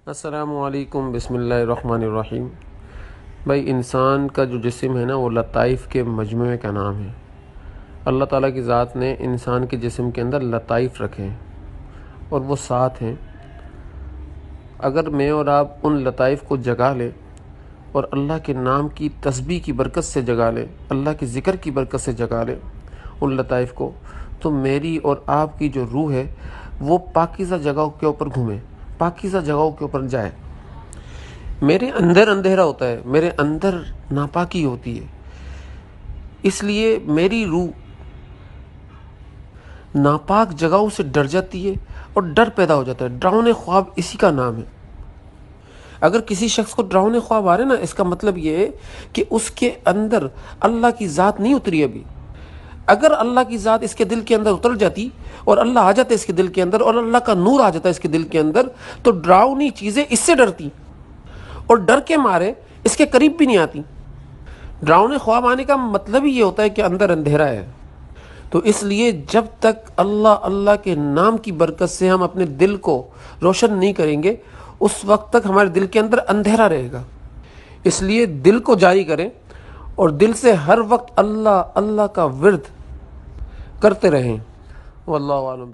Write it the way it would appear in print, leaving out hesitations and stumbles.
السلام علیکم، بسم اللہ الرحمن الرحیم۔ بھائی، انسان کا جو جسم ہے نا، وہ لطائف کے مجموعے کا نام ہے۔ اللہ تعالیٰ کی ذات نے انسان کے جسم کے اندر لطائف رکھے ہیں اور وہ 7 ہیں۔ اگر میں اور آپ ان لطائف کو جگا لیں اور اللہ کے نام کی تسبیح کی برکت سے جگا لیں، اللہ کے ذکر کی برکت سے جگا لیں ان لطائف کو، تو میری اور آپ کی جو روح ہے وہ پاکیزہ جگہوں کے اوپر گھومے، پاکیزہ جگہوں کے اوپر جائے۔ میرے اندر اندھیرا ہوتا ہے، میرے اندر ناپاکی ہوتی ہے، اس لیے میری روح ناپاک جگہوں سے ڈر جاتی ہے اور ڈر پیدا ہو جاتا ہے۔ ڈراؤنے خواب اسی کا نام ہے۔ اگر کسی شخص کو ڈراؤنے خواب آ رہے نا، اس کا مطلب یہ ہے کہ اس کے اندر اللہ کی ذات نہیں اتری ابھی۔ اگر اللہ کی ذات اس کے دل کے اندر اتر جاتی اور اللہ آ جاتا اس کے دل کے اندر اور اللہ کا نور آ جاتا اس کے دل کے اندر، تو ڈراؤنی چیزیں اس سے ڈرتی اور ڈر کے مارے اس کے قریب بھی نہیں آتی۔ ڈراؤنے خواب آنے کا مطلب ہی یہ ہوتا ہے کہ اندر اندھیرا ہے۔ تو اس لیے جب تک اللہ کے نام کی برکت سے ہم اپنے دل کو روشن نہیں کریں گے، اس وقت تک ہمارے دل کے اندر اندھیرا رہے گا۔ اس لیے دل کو جاری کریں اور دل سے ہر وقت اللہ کا ورد کرتے رہیں۔ واللہ اعلم۔